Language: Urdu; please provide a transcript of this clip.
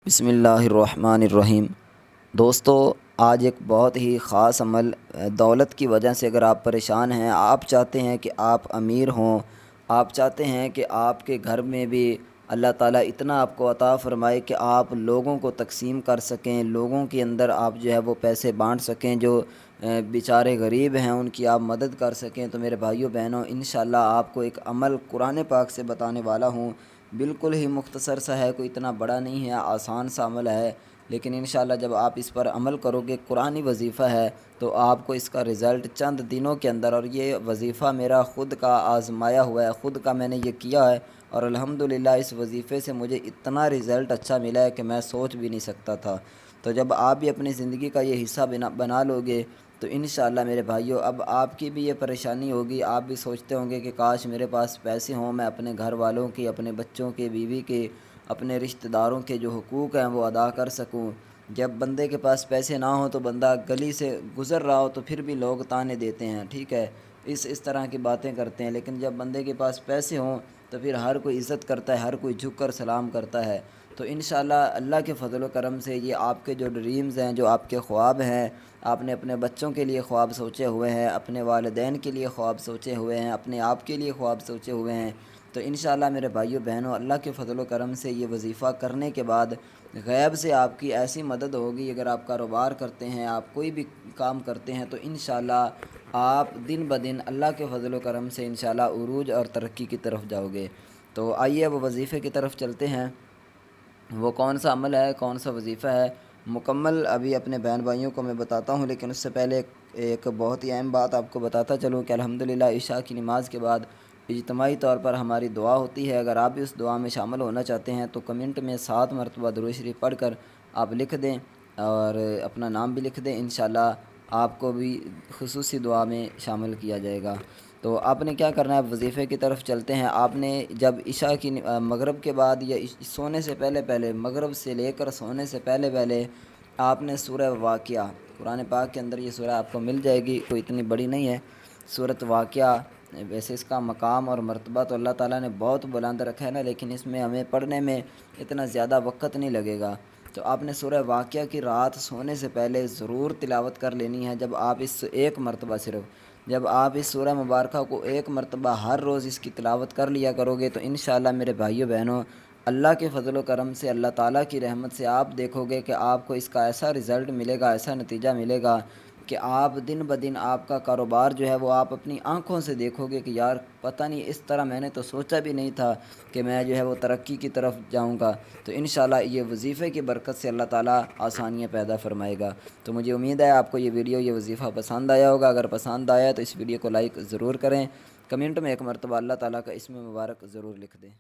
بسم اللہ الرحمن الرحیم۔ دوستو، آج ایک بہت ہی خاص عمل، دولت کی وجہ سے اگر آپ پریشان ہیں، آپ چاہتے ہیں کہ آپ امیر ہوں، آپ چاہتے ہیں کہ آپ کے گھر میں بھی اللہ تعالیٰ اتنا آپ کو عطا فرمائے کہ آپ لوگوں کو تقسیم کر سکیں، لوگوں کے اندر آپ جو ہے وہ پیسے بانٹ سکیں، جو بیچارے غریب ہیں ان کی آپ مدد کر سکیں، تو میرے بھائیوں بہنوں، انشاءاللہ آپ کو ایک عمل قرآن پاک سے بتانے والا ہوں۔ بالکل ہی مختصر سا ہے، کوئی اتنا بڑا نہیں ہے، آسان سا عمل ہے، لیکن انشاءاللہ جب آپ اس پر عمل کرو گے، قرآنی وظیفہ ہے، تو آپ کو اس کا رزلٹ چند دنوں کے اندر، اور یہ وظیفہ میرا خود کا آزمایا ہوا ہے، خود کا میں نے یہ کیا ہے، اور الحمدللہ اس وظیفے سے مجھے اتنا رزلٹ اچھا ملا ہے کہ میں سوچ بھی نہیں سکتا تھا۔ تو جب آپ بھی اپنی زندگی کا یہ حصہ بنا لو گے تو انشاءاللہ میرے بھائیوں، اب آپ کی بھی یہ پریشانی ہوگی، آپ بھی سوچتے ہوں گے کہ کاش میرے پاس پیسے ہوں، میں اپنے گھر والوں کی، اپنے بچوں کے، بیوی کے، اپنے رشتہ داروں کے جو حقوق ہیں وہ ادا کر سکوں۔ جب بندے کے پاس پیسے نہ ہوں تو بندہ گلی سے گزر رہا ہو تو پھر بھی لوگ طعنے دیتے ہیں، ٹھیک ہے، اس طرح کی باتیں کرتے ہیں، لیکن جب بندے کے پاس پیسے ہوں تو پھر ہر کوئی عزت کرتا ہے، ہر کوئی جھک کر سلام کرتا ہے۔ تو انشاءاللہ اللہ کے فضل و کرم سے یہ آپ کے جو ڈریمز ہیں، جو آپ کے خواب ہیں، آپ نے اپنے بچوں کے لیے خواب سوچے ہوئے ہیں، اپنے والدین کے لیے خواب سوچے ہوئے ہیں، اپنے آپ کے لیے خواب سوچے ہوئے ہیں، تو انشاءاللہ میرے بھائیوں بہنوں، اللہ کے فضل و کرم سے یہ وظیفہ کرنے کے بعد غیب سے آپ کی ایسی مدد ہوگی۔ اگر آپ کاروبار کرتے ہیں، آپ کوئی بھی کام کرتے ہیں، تو انشاءاللہ آپ دن بدن اللہ کے فضل و کرم سے انشاءاللہ عروج اور ترقی کی طرف جاؤ گے۔ تو آئیے وہ وظیفے کی طرف چلتے ہیں۔ وہ کون سا عمل ہے، کون سا وظیفہ ہے، مکمل ابھی اپنے بہن بھائیوں کو میں بتاتا ہوں، لیکن اس سے پہلے ایک بہت ہی اہم بات آپ کو بتاتا چلوں کہ الحمدللہ عشاء کی نماز کے بعد اجتماعی طور پر ہماری دعا ہوتی ہے۔ اگر آپ بھی اس دعا میں شامل ہونا چاہتے ہیں تو کمنٹ میں 7 مرتبہ درود شریف پڑھ کر آپ لکھ دیں، اور اپنا نام بھی لکھ دیں، انشاءاللہ آپ کو بھی خصوصی دعا میں شامل کیا جائے گا۔ تو آپ نے کیا کرنا ہے، وظیفے کی طرف چلتے ہیں۔ آپ نے جب عشاء کی مغرب کے بعد یا سونے سے پہلے مغرب سے لے کر سونے سے پہلے آپ نے سورہ واقعہ، قرآن پاک کے اندر یہ سورہ آپ کو مل جائے گی، کوئی اتنی بڑی نہیں ہے، سورۃ واقعہ۔ ویسے اس کا مقام اور مرتبہ تو اللہ تعالیٰ نے بہت بلند رکھا ہے نا، لیکن اس میں ہمیں پڑھنے میں اتنا زیادہ وقت نہیں لگے گا۔ تو آپ نے سورہ واقعہ کی رات سونے سے پہلے ضرور تلاوت کر لینی ہے۔ جب آپ اس ایک مرتبہ جب آپ اس سورہ مبارکہ کو ایک مرتبہ ہر روز اس کی تلاوت کر لیا کرو گے تو انشاءاللہ میرے بھائیوں بہنوں، اللہ کے فضل و کرم سے، اللہ تعالیٰ کی رحمت سے آپ دیکھو گے کہ آپ کو اس کا ایسا رزلٹ ملے گا، ایسا نتیجہ ملے گا کہ آپ دن بدن آپ کا کاروبار جو ہے وہ آپ اپنی آنکھوں سے دیکھو گے کہ یار پتہ نہیں، اس طرح میں نے تو سوچا بھی نہیں تھا کہ میں جو ہے وہ ترقی کی طرف جاؤں گا۔ تو انشاءاللہ یہ وظیفے کی برکت سے اللہ تعالیٰ آسانیاں پیدا فرمائے گا۔ تو مجھے امید ہے آپ کو یہ ویڈیو، یہ وظیفہ پسند آیا ہوگا۔ اگر پسند آیا تو اس ویڈیو کو لائک ضرور کریں، کمنٹ میں ایک مرتبہ اللہ تعالیٰ کا اسم مبارک ضرور لکھ دیں۔